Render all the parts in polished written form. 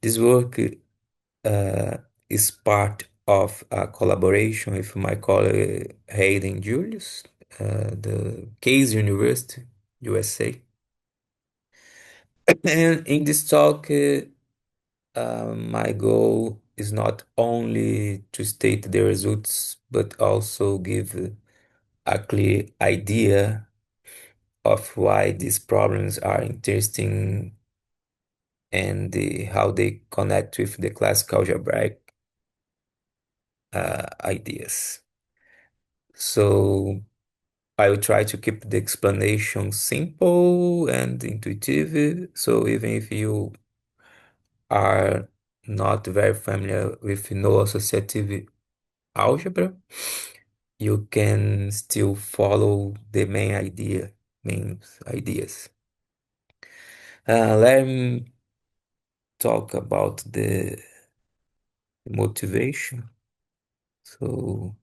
This work uh, is part of a collaboration with my colleague Hayden Julius, the Case University, USA. And in this talk, my goal is not only to state the results, but also give a clear idea of why these problems are interesting and how they connect with the classical algebraic ideas. So I will try to keep the explanation simple and intuitive. So even if you are not very familiar with no associative algebra, you can still follow the main ideas. Let me talk about the motivation. So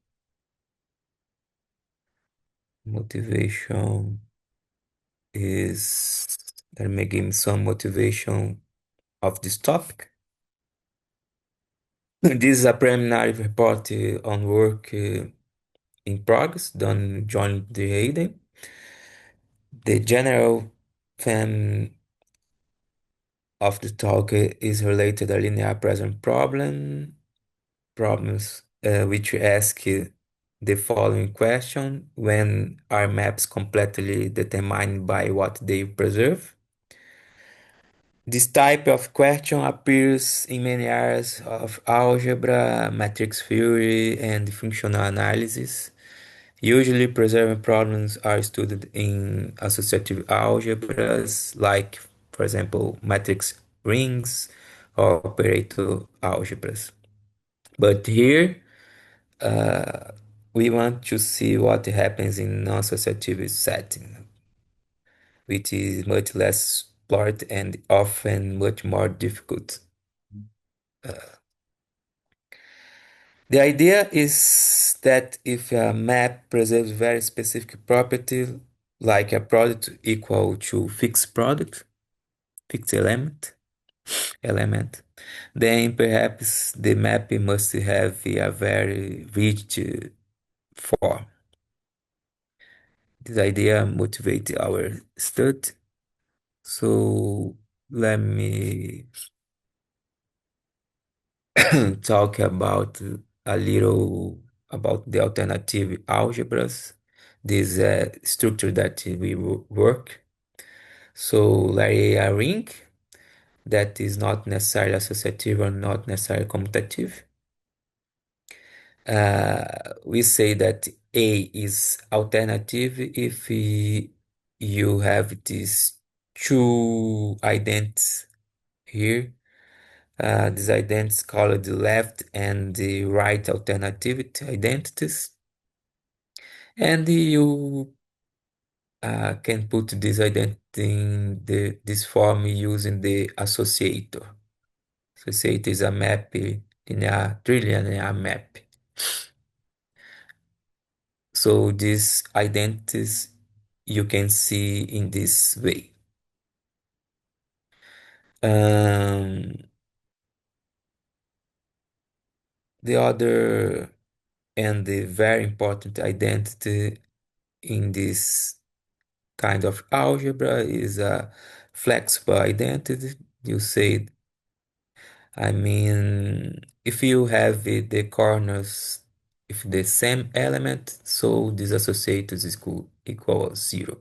motivation is let me give some motivation of this topic. This is a preliminary report on work in progress done John D. Hayden. The general theme of the talk is related to linear present problems which ask the following question: when are maps completely determined by what they preserve? This type of question appears in many areas of algebra, matrix theory, and functional analysis. Usually, preserving problems are studied in associative algebras, like, for example, matrix rings or operator algebras. But here, uh, we want to see what happens in non-associative setting, which is much less explored and often much more difficult. The idea is that if a map preserves very specific property, like a product equal to fixed element, then perhaps the map must have a very rich form. This idea motivates our study. So let me talk about a little about the alternative algebras, this structure that we work. So like a ring that is not necessarily associative or not necessarily commutative. We say that A is alternative if you have these two idents here. These identities called the left and the right alternative identities. And you can put this identity in this form using the associator. Associator is a map, linear, trilinear map. So these identities you can see in this way. Um, the other and the very important identity in this kind of algebra is a flexible identity. You say, I mean, if you have the corners if the same element, so this associated is equal 0.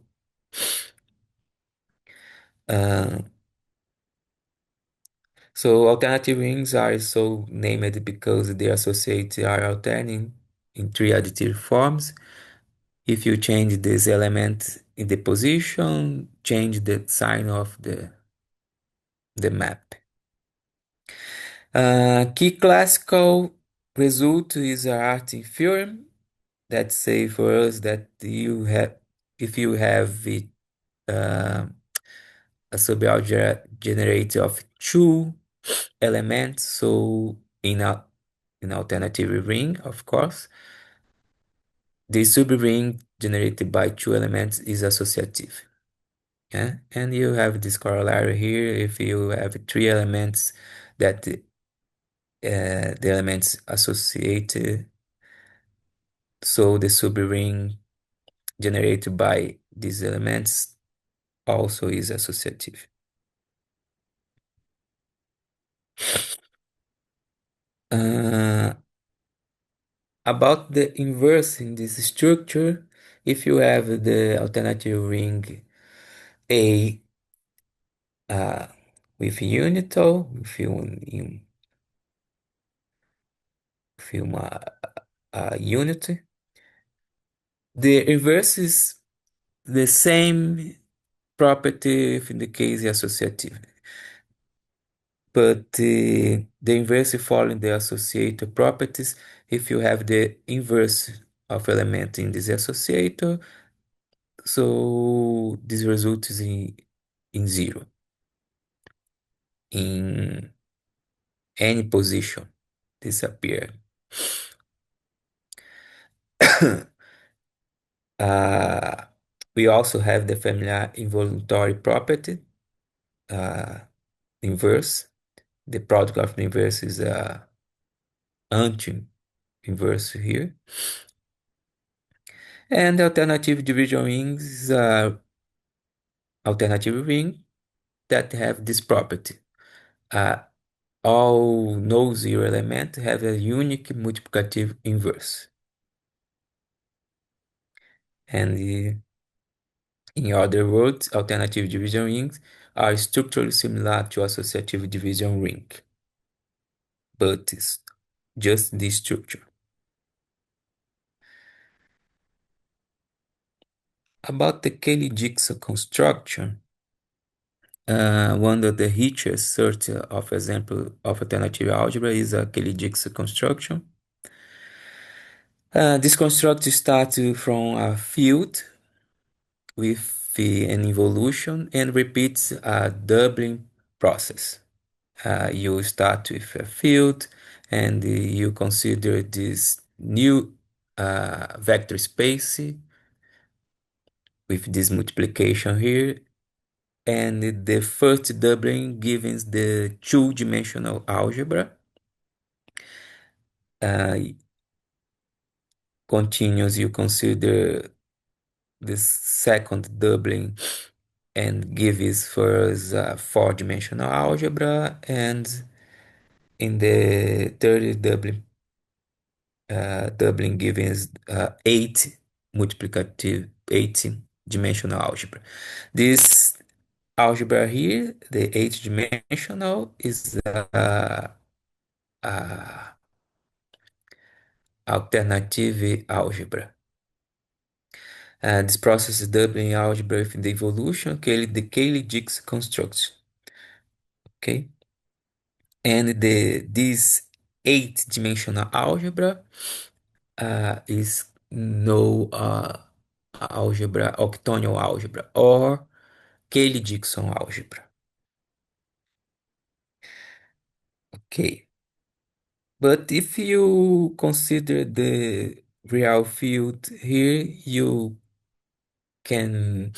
Uh, so alternative rings are so named because their associates are alternating in three additive forms. If you change this element in the position, change the sign of the map. Key classical result is a Artin theorem that say for us that you have if you have uh, a subalgebra generator of two elements, so in a an alternative ring, of course, the subring generated by two elements is associative. Yeah? And you have this corollary here. If you have three elements, that the elements associated, so the subring generated by these elements also is associative. Uh, about the inverse in this structure, if you have the alternative ring A uh, with unital, with unity, the inverse is the same property in the case associative, but the inverse following the associator properties, if you have the inverse of element in this associator, so this results in zero in any position disappear. uh, we also have the familiar involuntary property, uh, inverse. The product of the inverse is a anti-inverse here. And alternative division rings is a alternative ring that have this property. Uh, all no-zero elements have a unique multiplicative inverse. And in other words, alternative division rings are structurally similar to associative division ring, but it's just this structure. About the Cayley-Dickson construction, one of the richest sort of example of alternative algebra is a Cayley-Dickson construction. This construct starts from a field with an evolution and repeats a doubling process. You start with a field and you consider this new vector space with this multiplication here, and the first doubling gives the two-dimensional algebra. Continues, you consider the second doubling and gives for us a four-dimensional algebra, and in the third doubling gives eight-dimensional algebra. This algebra here, the eight-dimensional, is a alternative algebra. This process is doubling algebra with the evolution, the Cayley-Dickson construct. Okay, and this eight-dimensional algebra is no algebra, octonial algebra, or Cayley-Dickson algebra. Okay, but if you consider the real field here, you can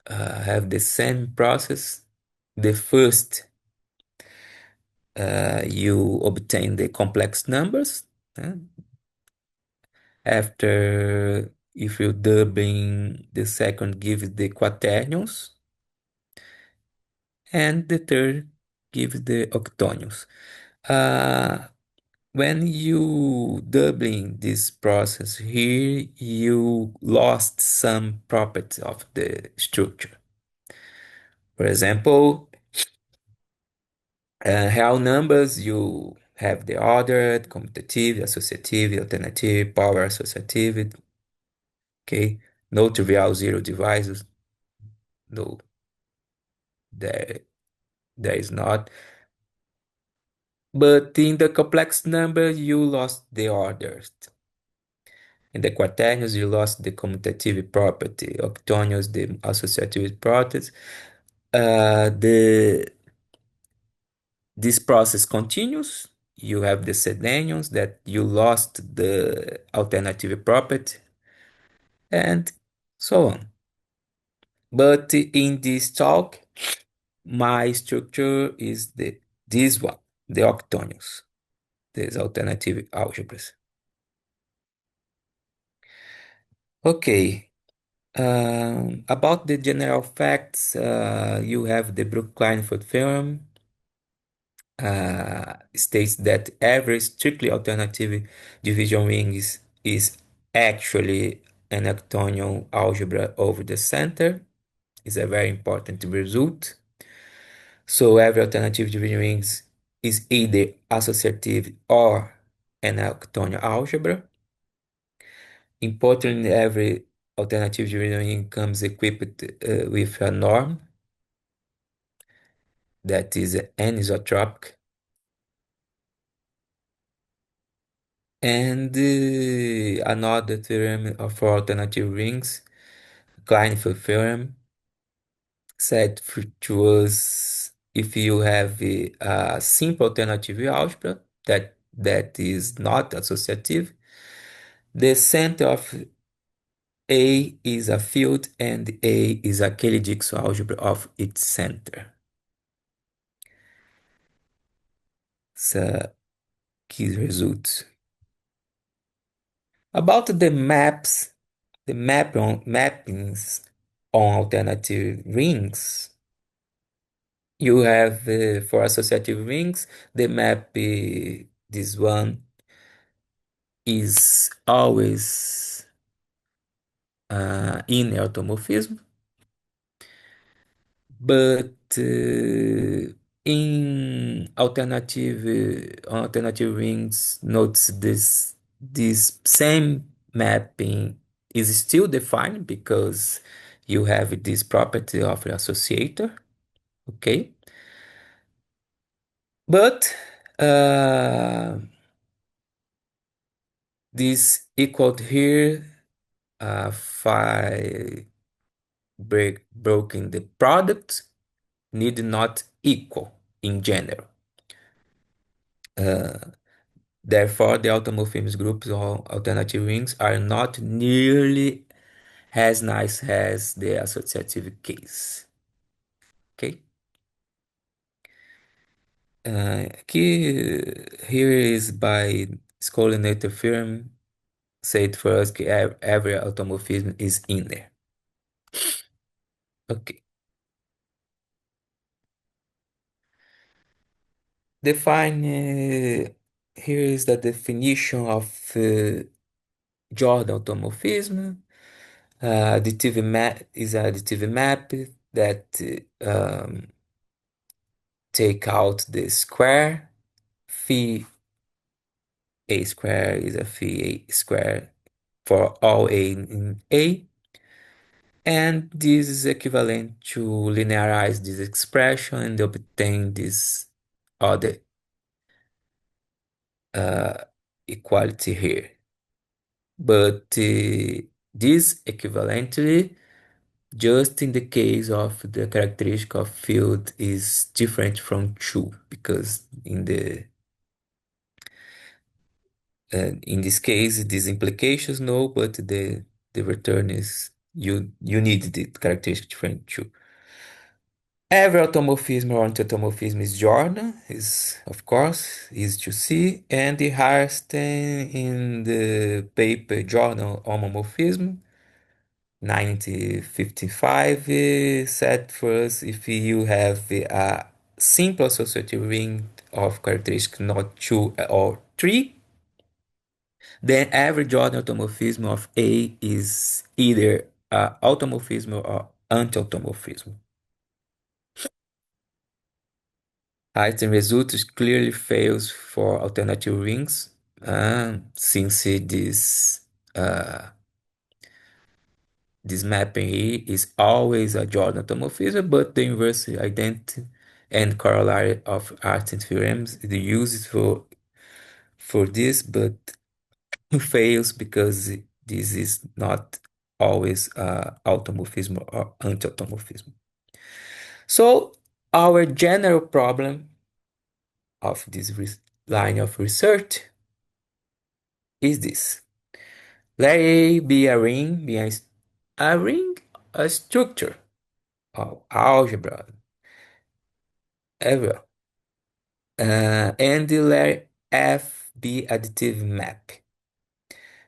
have the same process. The first, you obtain the complex numbers. After, if you doubling, the second gives the quaternions, and the third gives the octonions. Uh, when you doubling this process here, you lost some property of the structure. For example, real numbers, you have the ordered, commutative, associative, alternative, power associative. Okay, no trivial zero divisors. No, there, there is not. But in the complex number, you lost the orders. In the quaternions, you lost the commutative property. Octonions, the associative properties. This process continues. You have the sedenions that you lost the alternative property, and so on. But in this talk, my structure is this one, the octonions, these alternative algebras. Okay, about the general facts, you have the Brook-Kleinfeld theorem, states that every strictly alternative division ring is actually an octonion algebra over the center. Is a very important result. So every alternative division ring is either associative or an octonion algebra. Importantly, every alternative division ring comes equipped with a norm that is anisotropic. And another theorem for alternative rings, Kleinfeld theorem, said to us if you have a simple alternative algebra that is not associative, the center of A is a field and A is a Cayley-Dickson algebra of its center. So, key results. About the maps, the mappings on alternative rings, you have for associative rings, the map, this one is always in automorphism, but in alternative rings, notice this same mapping is still defined because you have this property of the associator, okay? But this equaled here, phi broken the product need not equal in general. Uh, Therefore, the automorphism groups or alternative rings are not nearly as nice as the associative case. Okay? Key here is by Skolinator theorem said for us that every automorphism is in there. Okay. Define here is the definition of Jordan automorphism. Additive map is an additive map that take out the square. Phi a square is a phi a square for all a in A. And this is equivalent to linearize this expression and obtain this other uh, equality here. But this equivalently just in the case of the characteristic of field is different from true because in this case these implications no, but the return is you need the characteristic different true. Every automorphism or anti-automorphism is Jordan, is of course easy to see, and the Hairston in the paper Jordan homomorphism 1955 said for us if you have a simple associative ring of characteristic not 2 or 3, then every Jordan automorphism of A is either automorphism or anti-automorphism. Item results clearly fails for alternative rings since uh, this mapping here is always a Jordan automorphism, but the inverse identity and corollary of Artin theorems is used for this, but fails because this is not always automorphism or anti-automorphism. So our general problem of this line of research is this. Let A be a ring, a ring, a structure of algebra, ever. And let F be additive map.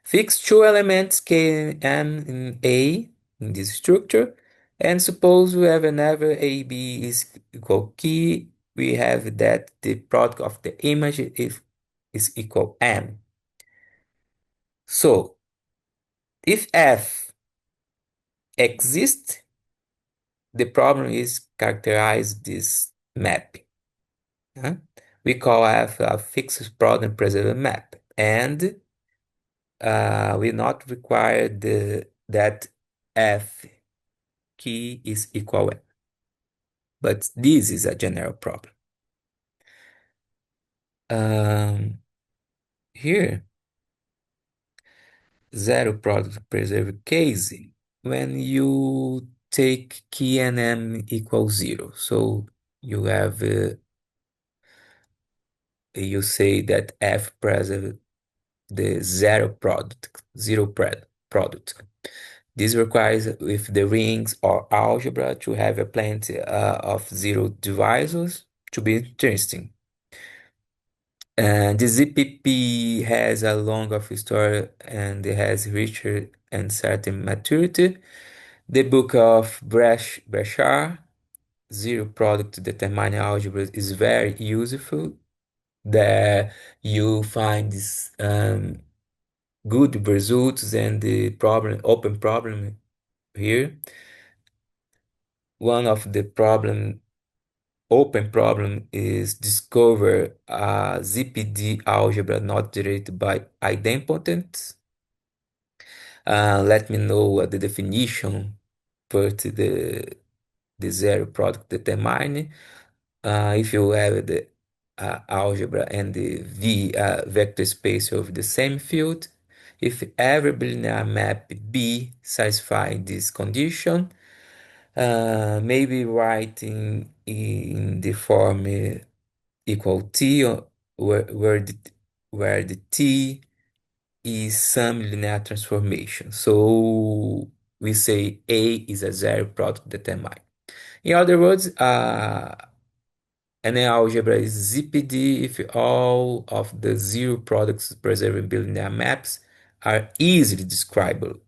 Fix two elements K and M in A in this structure. And suppose we have whenever AB is equal key, we have that the product of the image is equal M. So if F exists, the problem is characterize this map. Huh? We call F a fixed problem preserved map. And we not require that F key is equal M. But this is a general problem. Um, Here, zero product preserved case when you take key and m equals zero. So you have you say that f preserve the product. This requires with the rings or algebra to have a plenty of zero divisors to be interesting. And the ZPP has a long of story and it has richer and certain maturity. The book of Brashar, Zero Product Determining Algebra, is very useful. There you find this, good results and the open problem here. One of the open problem is discover a ZPD algebra not generated by idempotents. Let me know the definition for the zero product determine. If you have the algebra and the V vector space of the same field, if every bilinear map B satisfy this condition, maybe writing in the form equal T, or where the T is some linear transformation. So we say A is a zero product determined. In other words, an algebra is ZPD if all of the zero products preserving bilinear maps are easily describable.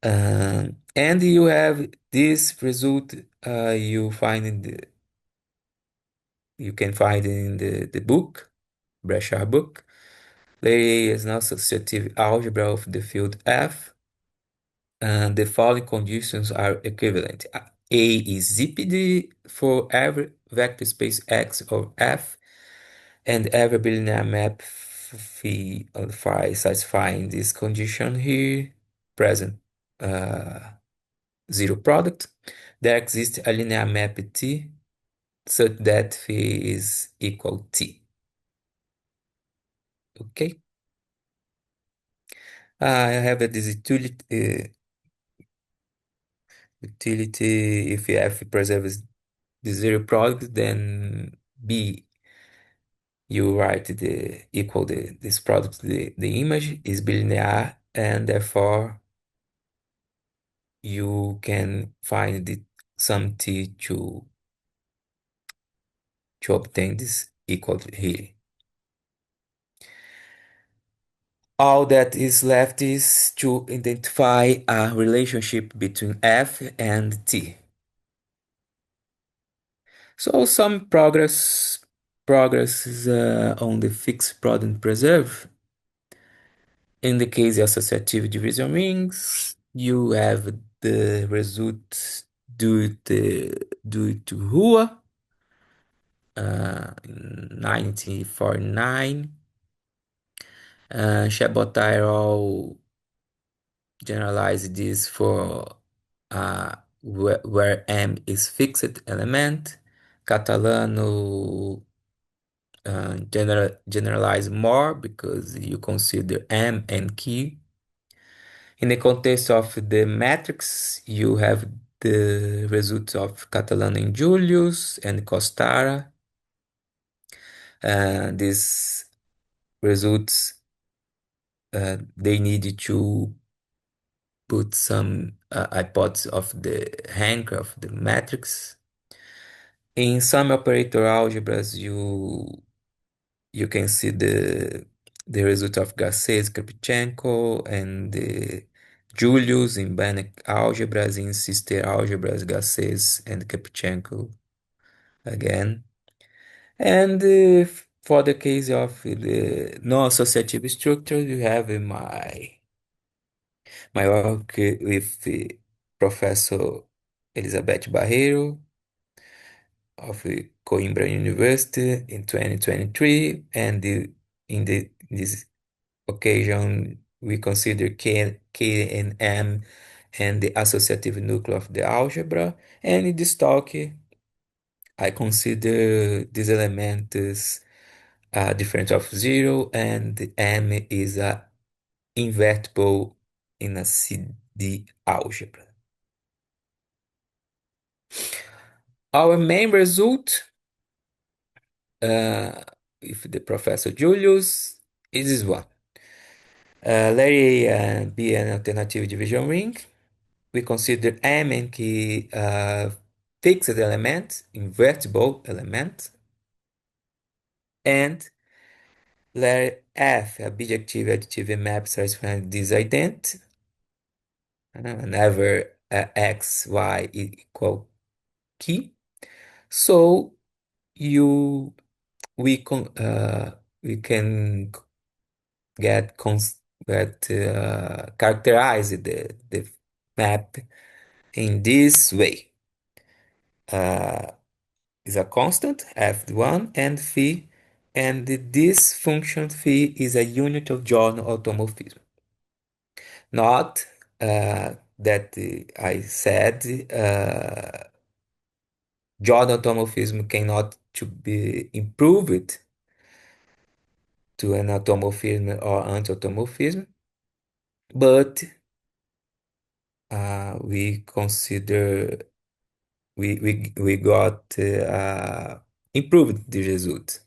And you have this result you can find in the book, Brashar book. There is an associative algebra of the field F, and the following conditions are equivalent. A is ZPD for every vector space X of F, and every bilinear map phi of phi satisfying this condition here, present uh, zero product. There exists a linear map T such that phi is equal T. Okay. I have a this utility if F preserves the zero product, then B you write the equal this product the image is bilinear, and therefore you can find some T to obtain this equal here. All that is left is to identify a relationship between F and T. So some progress is on the fixed product preserve. In the case of associative division rings, you have the result due to Hua in 1949. Chabot generalized this for where M is fixed element. Catalano generalize more because you consider M and Q. In the context of the matrix, you have the results of Catalan and Julius and Costara. These results, they needed to put some hypothesis of the rank of the matrix. In some operator algebras, you can see the result of Garcês, Kapitschenko, and Julius in Banach algebras, in sister algebras, Garcês and Kapitschenko again. And for the case of the non-associative structure, you have my work with Professor Elizabeth Barreiro of Coimbra University in 2023, and in this occasion we consider K and M and the associative nuclei of the algebra. And in this talk, I consider these elements different of zero, and M is a invertible in a CD algebra. Our main result uh, with the Professor Julius is this one. Let A be an alternative division ring. We consider M and K fixed element, invertible element, and let F a bijective additive map satisfying this ident whenever X, Y equal key. So you we can characterize the map in this way. Uh, is a constant f1 and phi, and this function phi is a unit of Jordan automorphism. Not that I said Jordan automorphism cannot to be improved to an automorphism or anti-automorphism, but we consider we got improved the result.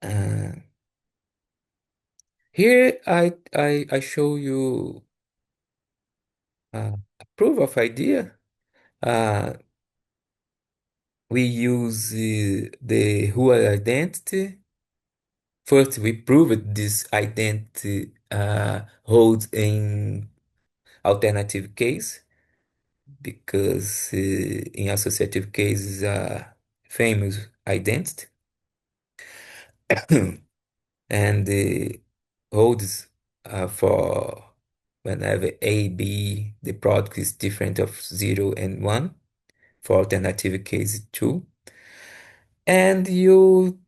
Uh, Here I show you a proof of idea. Uh, we use the Hual identity. First, we proved this identity holds in alternative case because in associative cases famous identity and holds for whenever A, B, the product is different of 0 and 1 for alternative case 2. And you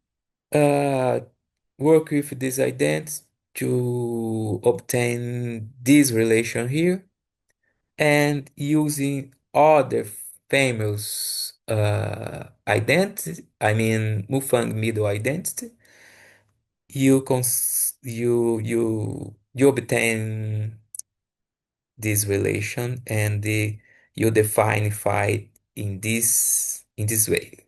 uh, work with this identity to obtain this relation here, and using other famous identity, I mean Mufang middle identity, you obtain this relation, and you define phi in this way,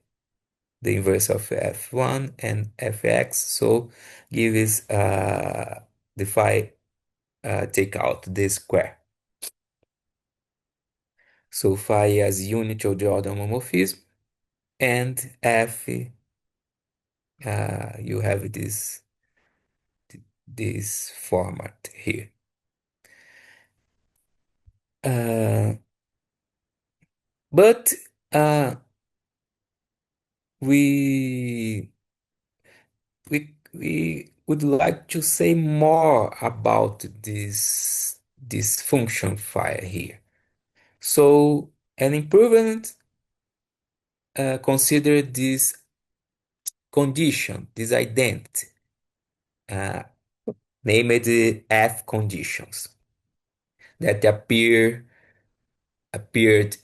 the inverse of f1 and fx. So gives the phi take out the square. So phi as unit of the order homomorphism, and f you have this format here. Uh, but uh, we we would like to say more about this function phi here. So an improvement consider this condition, this identity, uh, named F conditions that appeared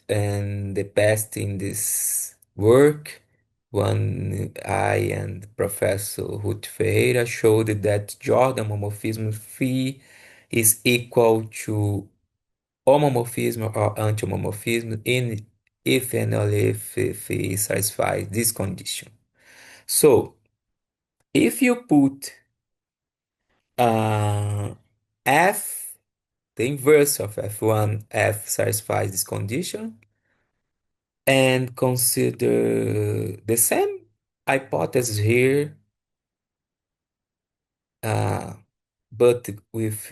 in the past in this work. One I and Professor Ruth Ferreira showed that Jordan homomorphism phi is equal to homomorphism or anti-homomorphism in if and only if phi satisfies this condition. So if you put f, the inverse of f1, f satisfies this condition, and consider the same hypothesis here, uh, but with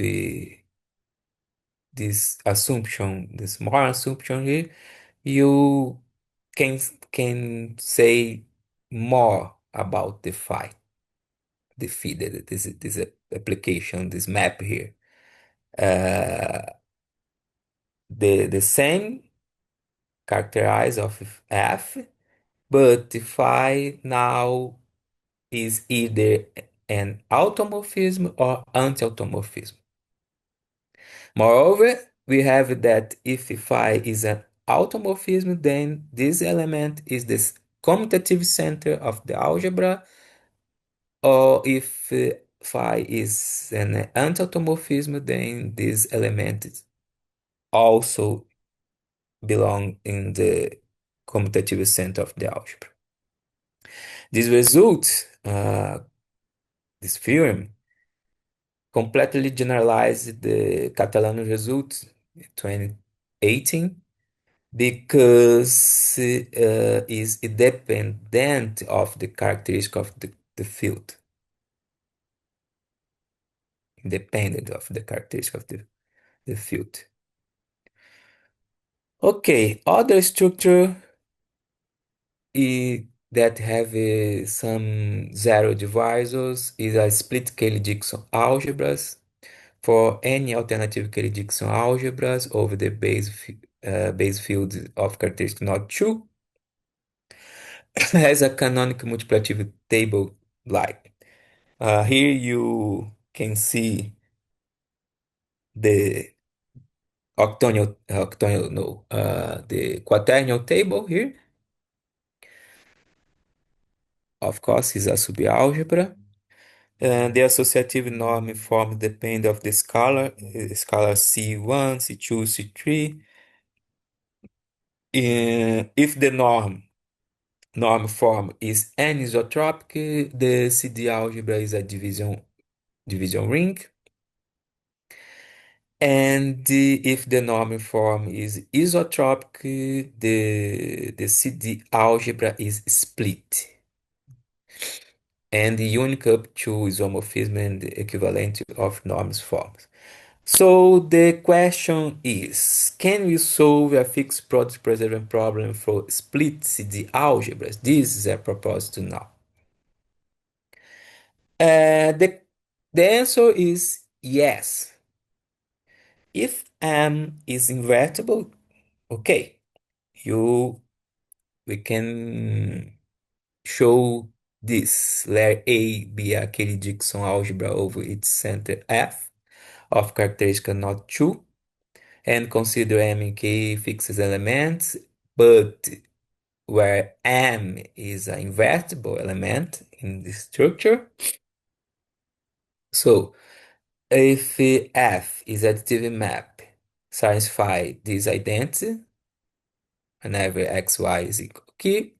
this assumption, this more assumption here, you can say more about the phi, this application, this map here. Uh, the same characterized of F, but the phi now is either an automorphism or anti-automorphism. Moreover, we have that if phi is an automorphism, then this element is the commutative center of the algebra, or if phi is an anti-automorphism, then this element also belong in the commutative center of the algebra. This result, this theorem, completely generalized the Catalan result in 2018 because is independent of the characteristic of the field, independent of the characteristic of the field. Okay, other structure that have some zero divisors is a split Cayley-Dickson algebras for any alternative Cayley-Dickson algebras over the base field of characteristic not true has a canonical multiplicative table like. Here you can see the the quaternion table here. Of course, is a subalgebra. The associative norm form depend of the scalar C1, C2, C3. If the norm form is anisotropic, the CD algebra is a division ring. And if the norm form is isotropic, the CD algebra is split. And unique up to isomorphism and the equivalent of norms forms. So the question is, can we solve a fixed product preserving problem for split CD algebras? This is a proposal now. The answer is yes. If M is invertible, okay, you we can show this. Let A be a Cayley-Dickson algebra over its center F of characteristic not true, and consider M and K fixed elements, but where M is an invertible element in the structure. So if F is additive map, satisfy this identity whenever xy is equal to key,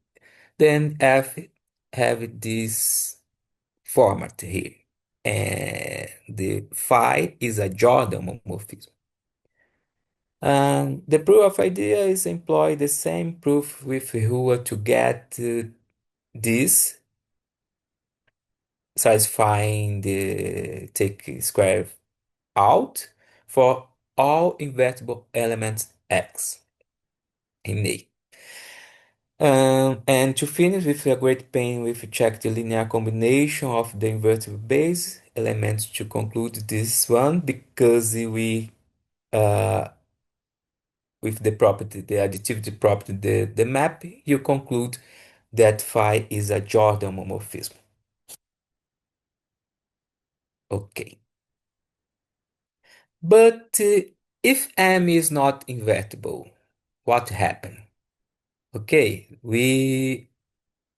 then F have this format here. And the phi is a Jordan homomorphism. The proof of idea is employ the same proof with Hua to get this, satisfying the take square out for all invertible elements X in A. And to finish with a great pain, we check the linear combination of the invertible base elements to conclude this one because we with the property, the additivity property, the map, you conclude that phi is a Jordan homomorphism. Okay. But if M is not invertible, what happened? Okay, we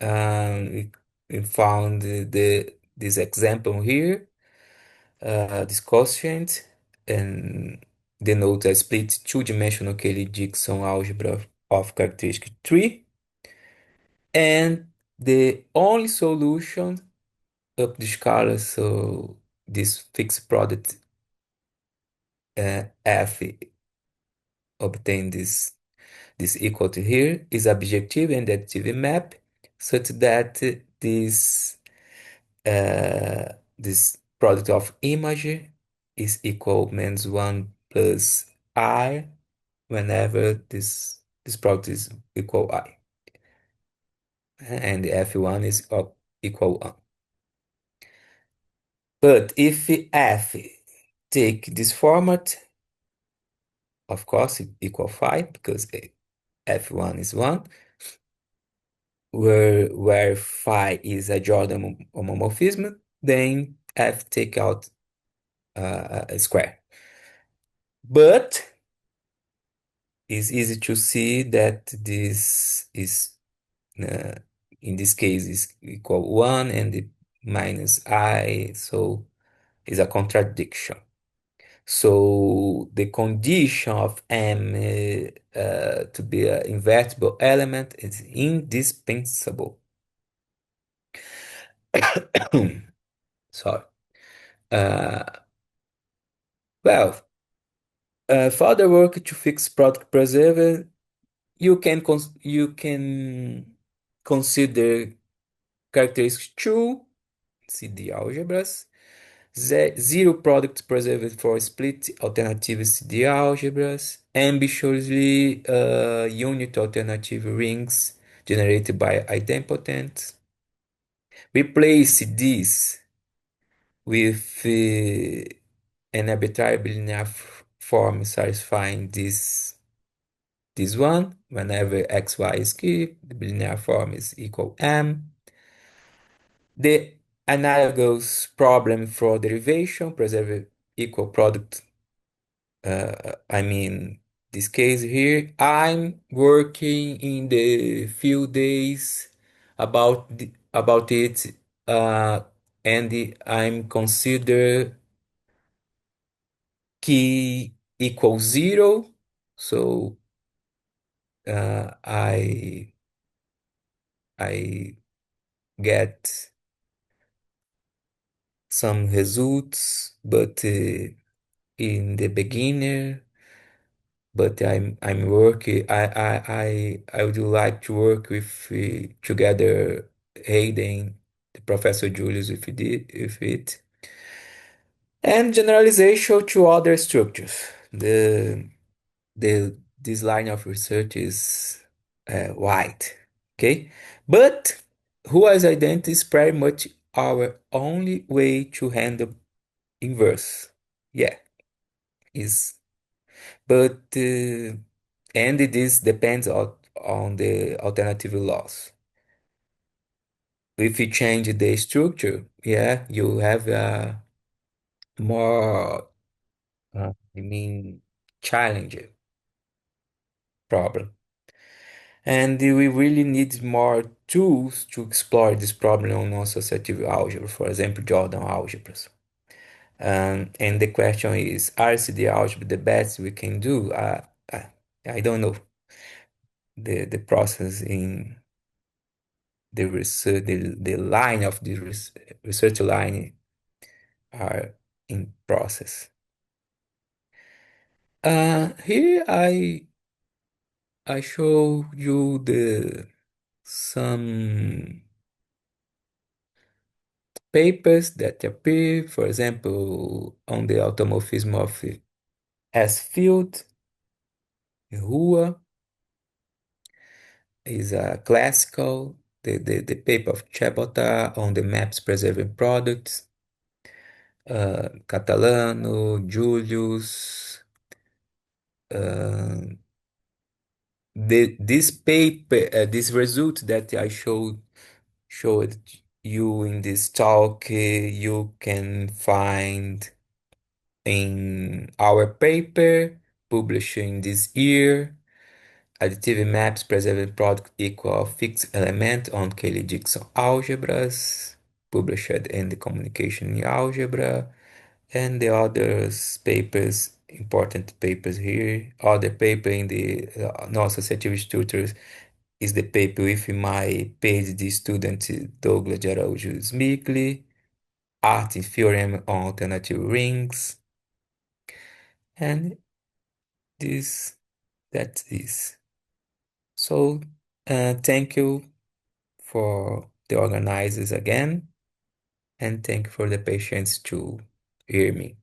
found this example here, this quotient, and denote a split two-dimensional Cayley-Dickson algebra of characteristic 3. And the only solution up the scala, so this fixed product F obtain this equal to here is a bijective and additive map such that this product of image is equal means 1 plus I whenever this product is equal I, and F1 is equal 1. But if F take this format, of course, it equal 5 because F1 is 1, where phi is a Jordan homomorphism, then F take out a square. But it's easy to see that this is, uh, in this case, is equal 1 and the minus I, so it's a contradiction. So the condition of M to be an invertible element is indispensable. Sorry. Uh, well, further work to fix product preserver, you can consider characteristic 2, CD algebras, zero product preserved for split alternative CD algebras, ambitiously unit alternative rings generated by idempotent. Replace these with an arbitrary linear form satisfying this one. Whenever xy is key, the linear form is equal m. The analogous problem for derivation, preserve equal product. I mean, this case here, I'm working in the few days about it, and I'm consider key equals 0. So I get some results, but in the beginner. But I'm working. I would like to work with together Hayden, the Professor Julius with it, and generalization to other structures. The this line of research is wide, okay, but Hua's identity is pretty much our only way to handle inverse. Yeah, is but and this depends on the alternative laws. If you change the structure, yeah, you have a more, I mean, challenging problem. And we really need more tools to explore this problem on non-associative algebra, for example, Jordan algebras. And the question is, RCD algebra the best we can do? I don't know the process in the research, the line of the research line are in process. Here I show you the some papers that appear, for example, on the automorphism of S field. Rua is a classical, the paper of Chebotar on the maps preserving products. Catalano, Julius, uh, this paper, this result that I showed you in this talk, you can find in our paper published in this year. Additive maps preserved product equal fixed element on Cayley-Dickson algebras, published in the Communication in Algebra, and the others papers, important papers here. Other paper in the non-associative structures is the paper with my PhD student Douglas de Araújo Smigli, Art and Theorem on Alternative Rings, and this that is. So, thank you for the organizers again, and thank you for the patience to hear me.